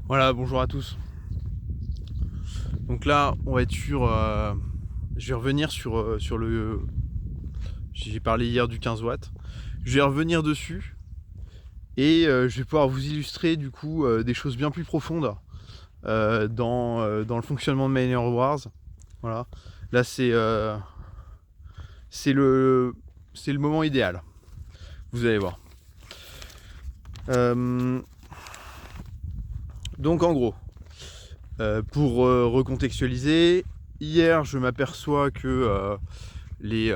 Voilà, bonjour à tous. Donc là, on va être sur. Je vais revenir sur le. J'ai parlé hier du 15 watts. Je vais revenir dessus et je vais pouvoir vous illustrer du coup des choses bien plus profondes dans le fonctionnement de Miner Wars. Voilà. Là, c'est le, c'est le moment idéal. Vous allez voir. Euh, donc en gros, pour recontextualiser, hier, je m'aperçois que les,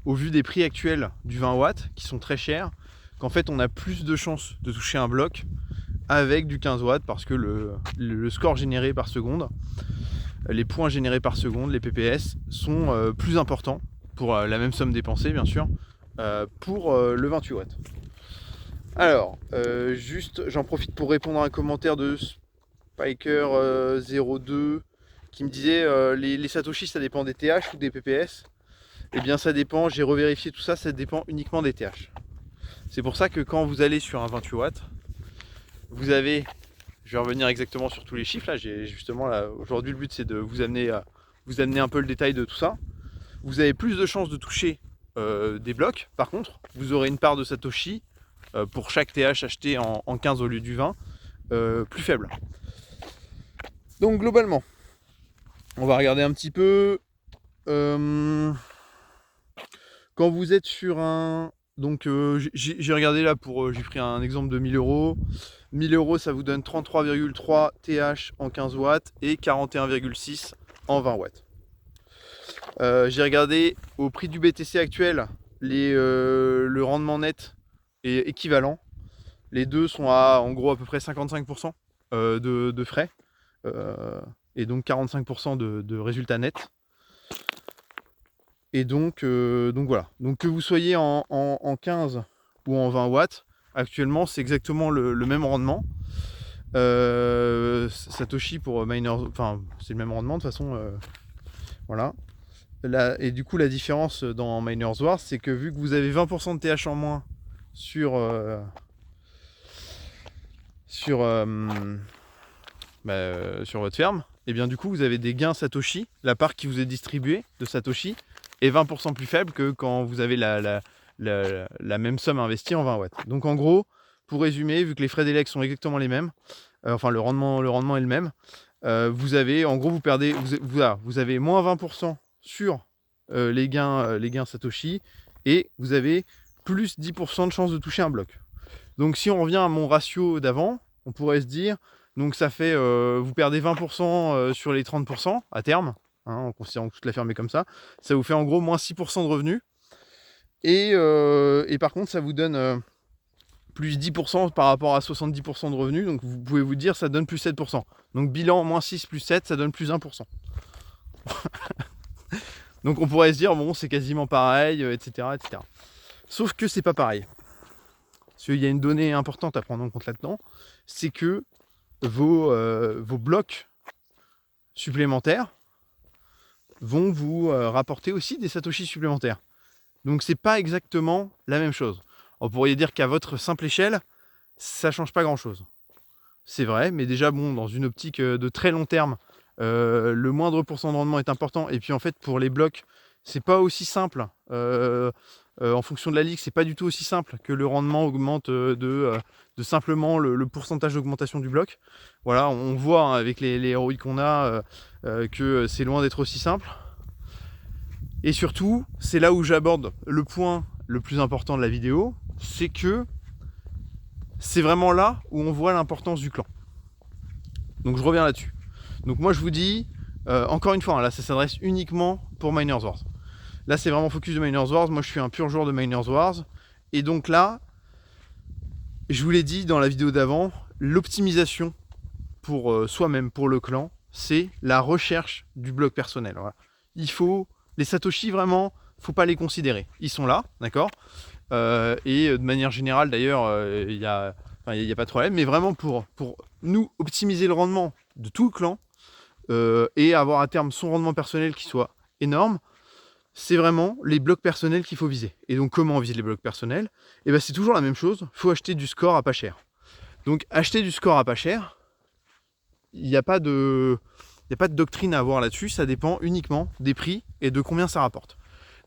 au vu des prix actuels du 20 watts, qui sont très chers, qu'en fait on a plus de chances de toucher un bloc avec du 15 watts parce que le score généré par seconde, les points générés par seconde, les PPS, sont plus importants pour la même somme dépensée bien sûr, pour le 28 watts. Alors, juste j'en profite pour répondre à un commentaire de Spiker02 qui me disait les Satoshi ça dépend des TH ou des PPS. Eh bien ça dépend, j'ai revérifié tout ça, ça dépend uniquement des TH. C'est pour ça que quand vous allez sur un 28 watts, vous avez, je vais revenir exactement sur tous les chiffres, là, j'ai justement, là, aujourd'hui le but c'est de vous amener un peu le détail de tout ça. Vous avez plus de chances de toucher des blocs, par contre, vous aurez une part de Satoshi pour chaque TH acheté en 15 au lieu du 20, plus faible. Donc globalement, on va regarder un petit peu. Quand vous êtes sur un... Donc j'ai regardé là pour... j'ai pris un exemple de 1000 euros. 1000 euros, ça vous donne 33,3 TH en 15 watts et 41,6 en 20 watts. J'ai regardé au prix du BTC actuel, le rendement net est équivalent. Les deux sont à en gros à peu près 55% de frais et donc 45% de résultats nets. Et donc voilà. Donc que vous soyez en 15 ou en 20 watts, actuellement c'est exactement le même rendement. Satoshi pour miners, enfin c'est le même rendement de toute façon. Voilà. Et du coup la différence dans Miners Wars, c'est que vu que vous avez 20% de TH en moins sur sur sur votre ferme, et bien du coup vous avez des gains Satoshi, la part qui vous est distribuée de Satoshi est 20% plus faible que quand vous avez la même somme investie en 20 watts. Donc en gros, pour résumer, vu que les frais d'élec sont exactement les mêmes, enfin le rendement est le même, vous avez, en gros vous perdez, vous avez moins 20% sur les gains Satoshi et vous avez plus 10% de chance de toucher un bloc. Donc si on revient à mon ratio d'avant, on pourrait se dire, donc ça fait, vous perdez 20% sur les 30% à terme, hein, en considérant que toute la ferme est comme ça vous fait en gros moins 6% de revenus. Et par contre, ça vous donne plus 10% par rapport à 70% de revenus, donc vous pouvez vous dire ça donne plus 7%. Donc bilan moins 6 plus 7, ça donne plus 1%. Donc on pourrait se dire, bon, c'est quasiment pareil, etc., etc. Sauf que c'est pas pareil. Parce qu'il y a une donnée importante à prendre en compte là-dedans, c'est que vos blocs supplémentaires vont vous rapporter aussi des satoshis supplémentaires. Donc c'est pas exactement la même chose. On pourrait dire qu'à votre simple échelle, ça change pas grand-chose. C'est vrai, mais déjà bon, dans une optique de très long terme, le moindre pourcent de rendement est important. Et puis en fait, pour les blocs, c'est pas aussi simple. En fonction de la ligue, c'est pas du tout aussi simple que le rendement augmente de simplement le pourcentage d'augmentation du bloc. Voilà, on voit hein, avec les ROI qu'on a que c'est loin d'être aussi simple. Et surtout, c'est là où j'aborde le point le plus important de la vidéo, c'est que c'est vraiment là où on voit l'importance du clan. Donc je reviens là-dessus. Donc moi je vous dis, encore une fois, hein, là ça s'adresse uniquement pour Miners Wars. Là c'est vraiment focus de Miners Wars, moi je suis un pur joueur de Miners Wars. Et donc là, je vous l'ai dit dans la vidéo d'avant, l'optimisation pour soi-même, pour le clan, c'est la recherche du bloc personnel. Voilà. Il faut, les Satoshi vraiment, faut pas les considérer. Ils sont là, d'accord et de manière générale d'ailleurs, il n'y a pas de problème, mais vraiment pour nous optimiser le rendement de tout le clan et avoir à terme son rendement personnel qui soit énorme, c'est vraiment les blocs personnels qu'il faut viser. Et donc comment on vise les blocs personnels? Et ben c'est toujours la même chose, il faut acheter du score à pas cher. Donc acheter du score à pas cher, il n'y a pas de doctrine à avoir là-dessus, ça dépend uniquement des prix et de combien ça rapporte.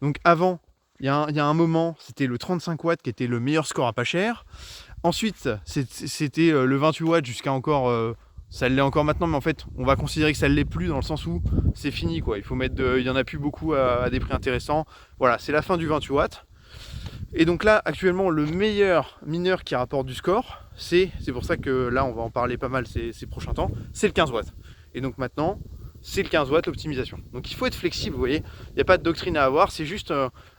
Donc avant, il y a un moment, c'était le 35 watts qui était le meilleur score à pas cher. Ensuite, c'était le 28 watts jusqu'à encore... ça l'est encore maintenant, mais en fait, on va considérer que ça ne l'est plus dans le sens où c'est fini, quoi. Il faut mettre il n'y en a plus beaucoup à des prix intéressants. Voilà, c'est la fin du 28 watts. Et donc là, actuellement, le meilleur mineur qui rapporte du score, c'est pour ça que là, on va en parler pas mal ces prochains temps, c'est le 15 watts. Et donc maintenant, c'est le 15 watts l'optimisation. Donc il faut être flexible, vous voyez. Il n'y a pas de doctrine à avoir, c'est juste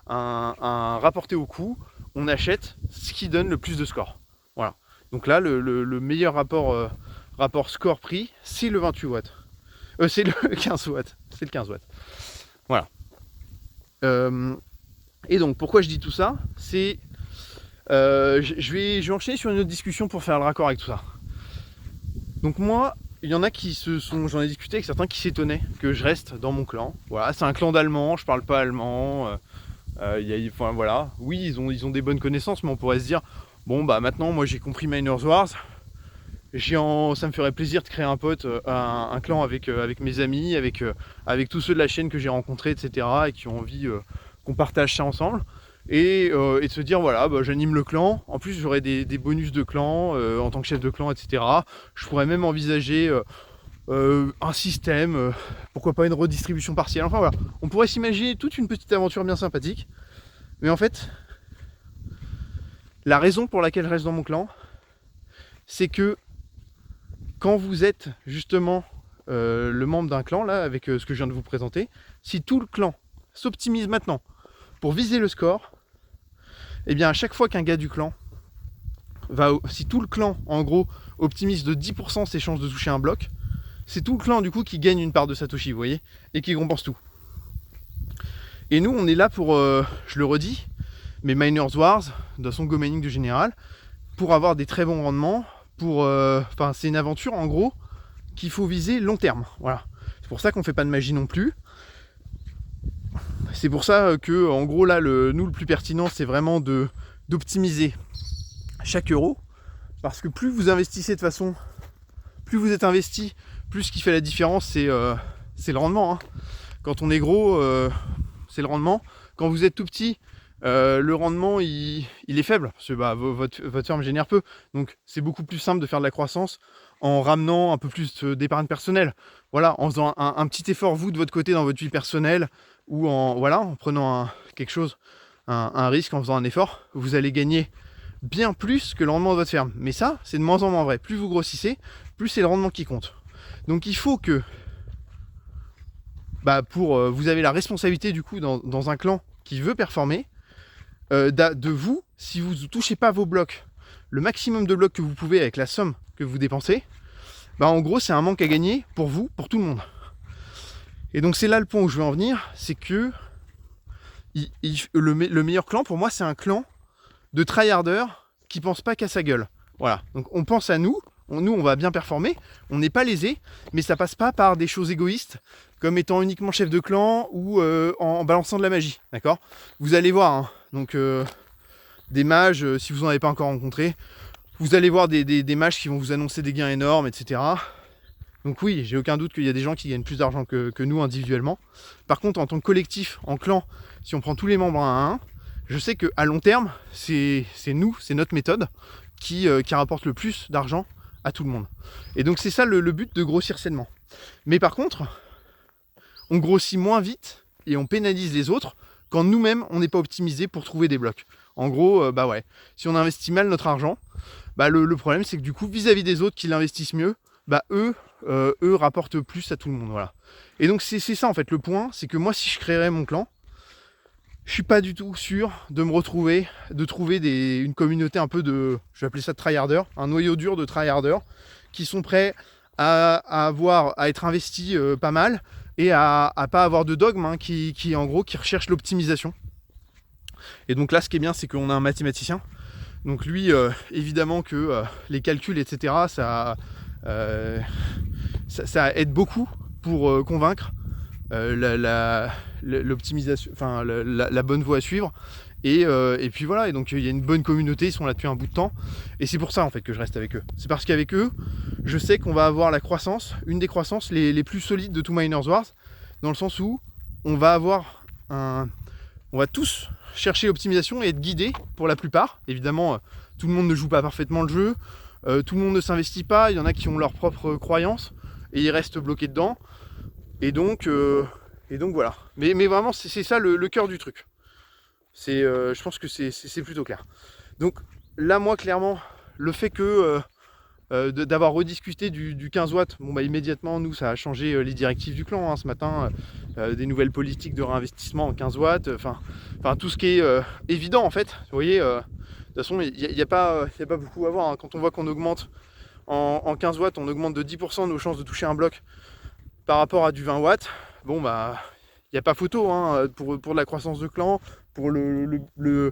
un rapporté au coût. On achète ce qui donne le plus de score. Voilà. Donc là, le meilleur rapport score-prix, c'est le 28 watts. C'est le 15 watts. C'est le 15 watts. Voilà. Et donc, pourquoi je dis tout ça, c'est... je vais enchaîner sur une autre discussion pour faire le raccord avec tout ça. Donc moi, il y en a qui j'en ai discuté avec certains qui s'étonnaient que je reste dans mon clan. Voilà, c'est un clan d'Allemands, je parle pas allemand. Enfin, voilà. Oui, ils ont des bonnes connaissances, mais on pourrait se dire, bon bah maintenant, moi j'ai compris Miners Wars. Ça me ferait plaisir de créer un clan avec mes amis, avec tous ceux de la chaîne que j'ai rencontrés, etc. et qui ont envie qu'on partage ça ensemble. Et de se dire, voilà, bah, j'anime le clan. En plus, j'aurai des bonus de clan en tant que chef de clan, etc. Je pourrais même envisager un système, pourquoi pas une redistribution partielle. Enfin voilà, on pourrait s'imaginer toute une petite aventure bien sympathique. Mais en fait, la raison pour laquelle je reste dans mon clan, c'est que quand vous êtes justement le membre d'un clan, là, avec ce que je viens de vous présenter, si tout le clan s'optimise maintenant pour viser le score, et bien à chaque fois qu'un gars du clan si tout le clan en gros optimise de 10% ses chances de toucher un bloc, c'est tout le clan du coup qui gagne une part de Satoshi, vous voyez, et qui compense tout. Et nous on est là pour, je le redis, mais Miners Wars, de son go mining de général, pour avoir des très bons rendements, c'est une aventure en gros qu'il faut viser long terme. Voilà. C'est pour ça qu'on fait pas de magie non plus. C'est pour ça que, en gros, là, nous, le plus pertinent, c'est vraiment d'optimiser chaque euro. Parce que plus vous investissez de façon, plus vous êtes investi, plus ce qui fait la différence, c'est le rendement. Hein. Quand on est gros, c'est le rendement. Quand vous êtes tout petit, le rendement, il est faible. Parce que votre ferme génère peu. Donc, c'est beaucoup plus simple de faire de la croissance en ramenant un peu plus d'épargne personnelle. Voilà, en faisant un petit effort, vous, de votre côté, dans votre vie personnelle, ou en prenant un risque, en faisant un effort, vous allez gagner bien plus que le rendement de votre ferme. Mais ça, c'est de moins en moins vrai. Plus vous grossissez, plus c'est le rendement qui compte. Donc il faut que, vous avez la responsabilité du coup dans un clan qui veut performer, de vous, si vous ne touchez pas vos blocs, le maximum de blocs que vous pouvez avec la somme que vous dépensez, en gros c'est un manque à gagner pour vous, pour tout le monde. Et donc c'est là le point où je veux en venir, c'est que le meilleur clan pour moi c'est un clan de tryharders qui pense pas qu'à sa gueule. Voilà, donc on pense à nous, on va bien performer, on n'est pas lésé, mais ça passe pas par des choses égoïstes, comme étant uniquement chef de clan ou en balançant de la magie, d'accord? Vous allez voir, hein, donc des mages, si vous n'en avez pas encore rencontré, vous allez voir des mages qui vont vous annoncer des gains énormes, etc. Donc oui, j'ai aucun doute qu'il y a des gens qui gagnent plus d'argent que nous individuellement. Par contre, en tant que collectif, en clan, si on prend tous les membres un à un, je sais qu'à long terme, c'est notre méthode qui rapporte le plus d'argent à tout le monde. Et donc c'est ça le but de grossir sainement. Mais par contre, on grossit moins vite et on pénalise les autres quand nous-mêmes, on n'est pas optimisé pour trouver des blocs. En gros, si on investit mal notre argent, le problème c'est que du coup, vis-à-vis des autres qui l'investissent mieux, eux rapportent plus à tout le monde. Voilà. Et donc c'est ça en fait le point, c'est que moi si je créerais mon clan, je suis pas du tout sûr de me retrouver, de trouver une communauté un peu je vais appeler ça de tryharders, un noyau dur de tryharders qui sont prêts à être investis pas mal et à pas avoir de dogme, hein, qui en gros qui recherchent l'optimisation. Et donc là ce qui est bien c'est qu'on a un mathématicien, donc lui évidemment que les calculs etc ça aide beaucoup pour convaincre l'optimisation, enfin la bonne voie à suivre. Et puis voilà, et donc il y a une bonne communauté, ils sont là depuis un bout de temps. Et c'est pour ça en fait que je reste avec eux. C'est parce qu'avec eux, je sais qu'on va avoir la croissance, une des croissances les plus solides de tout Miners Wars, dans le sens où on va avoir on va tous chercher l'optimisation et être guidés pour la plupart. Évidemment, tout le monde ne joue pas parfaitement le jeu, tout le monde ne s'investit pas, il y en a qui ont leurs propres croyances et ils restent bloqués dedans. Et donc voilà. Mais vraiment, c'est ça le cœur du truc. Je pense que c'est plutôt clair. Donc là, moi, clairement, le fait que d'avoir rediscuté du 15 watts, bon bah immédiatement, nous, ça a changé les directives du clan, hein, ce matin, des nouvelles politiques de réinvestissement en 15 watts, enfin tout ce qui est évident en fait. Vous voyez, de toute façon, il n'y a pas beaucoup à voir, hein. Quand on voit qu'on augmente en 15 watts, on augmente de 10% nos chances de toucher un bloc par rapport à du 20 watts, bon bah il n'y a pas photo, hein, pour de la croissance de clan, pour le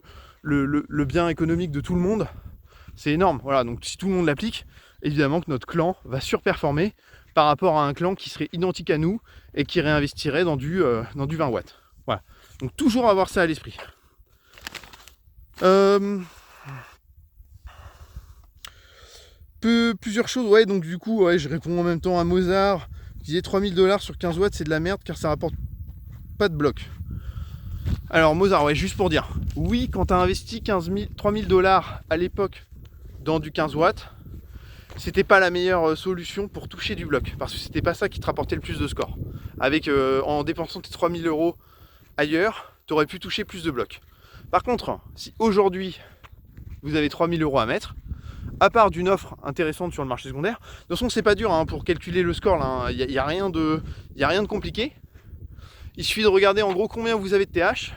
bien économique de tout le monde, c'est énorme. Voilà, donc si tout le monde l'applique, évidemment que notre clan va surperformer par rapport à un clan qui serait identique à nous et qui réinvestirait dans du 20 watts. Voilà, donc toujours avoir ça à l'esprit. Plusieurs choses, ouais, donc du coup, ouais, je réponds en même temps à Mozart, qui disait 3000$ sur 15 watts, c'est de la merde car ça rapporte pas de bloc. Alors Mozart, ouais, juste pour dire, oui, quand tu as investi 3000$ à l'époque dans du 15 watts, c'était pas la meilleure solution pour toucher du bloc, parce que c'était pas ça qui te rapportait le plus de score. Avec en dépensant tes 3000€ ailleurs, tu aurais pu toucher plus de blocs. Par contre, si aujourd'hui vous avez 3000€ à mettre, à part d'une offre intéressante sur le marché secondaire, de toute façon c'est pas dur, hein, pour calculer le score, il n'y a rien de compliqué. Il suffit de regarder en gros combien vous avez de TH,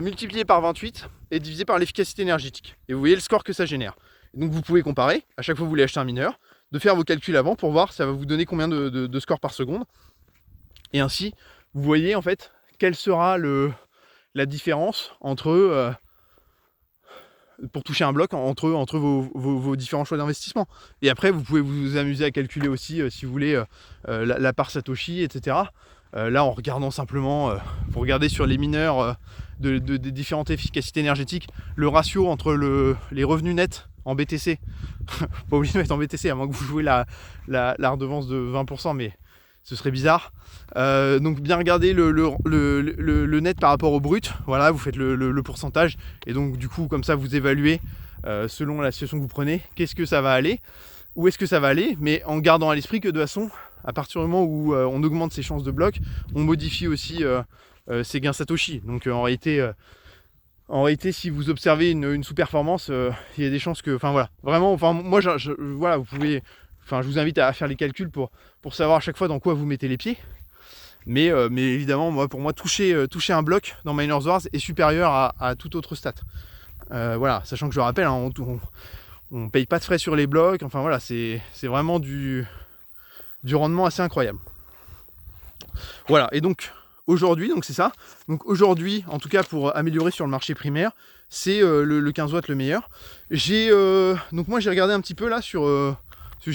multiplié par 28 et divisé par l'efficacité énergétique. Et vous voyez le score que ça génère. Et donc vous pouvez comparer, à chaque fois que vous voulez acheter un mineur, de faire vos calculs avant pour voir ça va vous donner combien de score par seconde. Et ainsi, vous voyez en fait quelle sera la différence entre pour toucher un bloc entre vos différents choix d'investissement. Et après, vous pouvez vous amuser à calculer aussi, si vous voulez, la part Satoshi, etc. Là, en regardant simplement, vous regardez sur les mineurs des différentes efficacités énergétiques, le ratio entre les revenus nets en BTC, pas obligé de mettre en BTC, à moins que vous jouez la redevance de 20%, mais ce serait bizarre. Donc bien regarder le net par rapport au brut, voilà, vous faites le pourcentage, et donc du coup comme ça vous évaluez selon la situation que vous prenez, qu'est-ce que ça va aller, où est-ce que ça va aller, mais en gardant à l'esprit que de toute façon, à partir du moment où on augmente ses chances de bloc, on modifie aussi ses gains Satoshi. Donc en réalité, si vous observez une sous-performance, il y a des chances que, enfin voilà, vraiment, enfin moi, voilà, vous pouvez, enfin je vous invite à faire les calculs pour savoir à chaque fois dans quoi vous mettez les pieds. Mais évidemment, pour moi, toucher un bloc dans Miners Wars est supérieur à toute autre stat. Voilà, sachant que je rappelle, hein, on paye pas de frais sur les blocs. Enfin voilà, c'est vraiment du rendement assez incroyable. Voilà, et donc aujourd'hui, donc c'est ça. Donc aujourd'hui, en tout cas pour améliorer sur le marché primaire, c'est le 15 watts le meilleur. Donc moi j'ai regardé un petit peu là sur. Je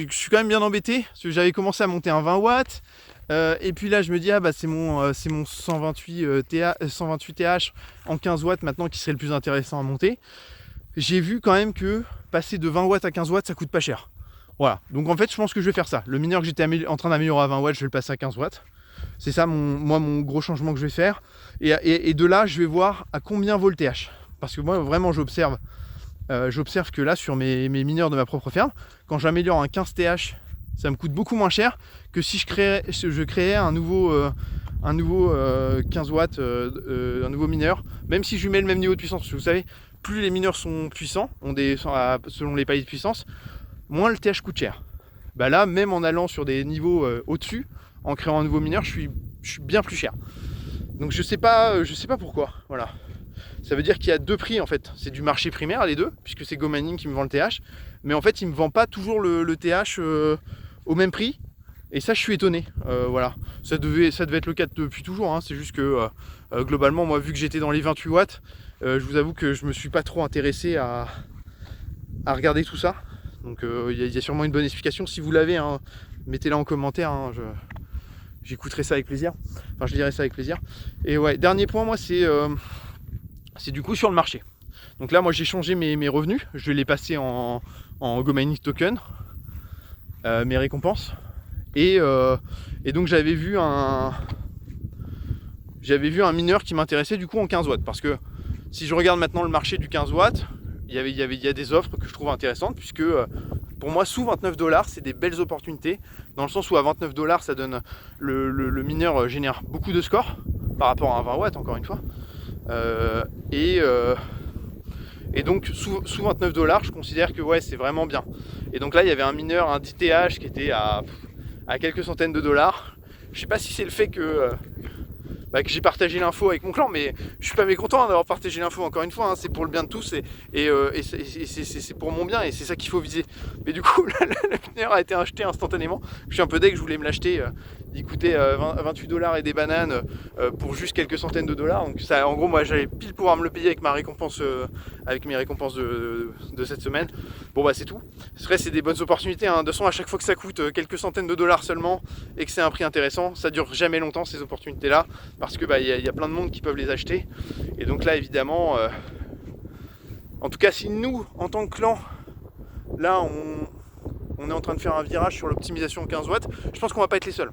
suis quand même bien embêté, parce que j'avais commencé à monter un 20 watts. Et puis là je me dis c'est mon 128 TH en 15 watts maintenant qui serait le plus intéressant à monter. J'ai vu quand même que passer de 20 watts à 15 watts ça coûte pas cher. Voilà, donc en fait je pense que je vais faire ça. Le mineur que j'étais en train d'améliorer à 20 watts, je vais le passer à 15 watts. C'est ça mon gros changement que je vais faire. Et de là je vais voir à combien vaut le TH. Parce que moi vraiment j'observe que là sur mes mineurs de ma propre ferme, quand j'améliore un 15 TH, ça me coûte beaucoup moins cher que si je créais un nouveau 15 watts, un nouveau mineur, même si je lui mets le même niveau de puissance. Parce que vous savez, plus les mineurs sont puissants, selon les paliers de puissance, moins le TH coûte cher. Bah là, même en allant sur des niveaux au-dessus, en créant un nouveau mineur, je suis bien plus cher. Donc je sais pas pourquoi. Voilà. Ça veut dire qu'il y a deux prix en fait. C'est du marché primaire les deux, puisque c'est GoMining qui me vend le TH. Mais en fait, il me vend pas toujours le TH au même prix. Et ça, je suis étonné. Voilà. Ça devait être le cas depuis toujours. Hein. C'est juste que globalement, moi, vu que j'étais dans les 28 watts, je vous avoue que je me suis pas trop intéressé à regarder tout ça. Donc il y a sûrement une bonne explication. Si vous l'avez, hein, mettez-la en commentaire. Hein, j'écouterai ça avec plaisir. Enfin, je lirai ça avec plaisir. Et ouais, dernier point, moi, c'est c'est du coup sur le marché. Donc là, moi j'ai changé mes revenus, je vais les passer en GoMining Token, mes récompenses. Et donc j'avais vu un mineur qui m'intéressait du coup en 15 watts. Parce que si je regarde maintenant le marché du 15 watts, il y a des offres que je trouve intéressantes, puisque pour moi sous 29 $, c'est des belles opportunités, dans le sens où à 29 $, ça donne le mineur génère beaucoup de scores par rapport à un 20 watts, encore une fois. Et donc sous 29 $, je considère que ouais, c'est vraiment bien. Et donc là, il y avait un mineur, un DTH qui était à quelques centaines de dollars. Je sais pas si c'est le fait que j'ai partagé l'info avec mon clan, mais je suis pas mécontent d'avoir partagé l'info, encore une fois, hein, c'est pour le bien de tous et c'est pour mon bien et c'est ça qu'il faut viser. Mais du coup, le mineur a été acheté instantanément. Je suis un peu deg, je voulais me l'acheter, il coûtait 28 $ et des bananes pour juste quelques centaines de dollars. Donc ça, en gros, moi j'allais pile pouvoir me le payer avec ma récompense, avec mes récompenses de cette semaine. Bon bah c'est tout. C'est des bonnes opportunités, hein. De toute façon, à chaque fois que ça coûte quelques centaines de dollars seulement et que c'est un prix intéressant, ça dure jamais longtemps ces opportunités là, parce que y a plein de monde qui peuvent les acheter. Et donc là évidemment, en tout cas si nous en tant que clan, là on est en train de faire un virage sur l'optimisation 15 watts, je pense qu'on va pas être les seuls.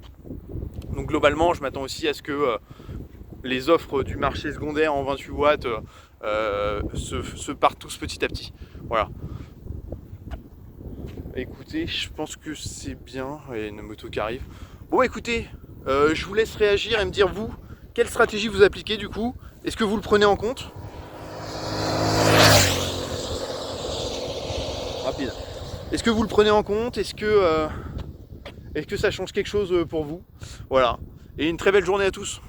Donc globalement je m'attends aussi à ce que les offres du marché secondaire en 28 watts se partent tous petit à petit. Voilà. Écoutez, je pense que c'est bien. Il y a une moto qui arrive. Bon écoutez, je vous laisse réagir et me dire vous, quelle stratégie vous appliquez du coup. Est-ce que vous le prenez en compte? Rapide. Est-ce que vous le prenez en compte? Est-ce que ça change quelque chose pour vous? Voilà. Et une très belle journée à tous.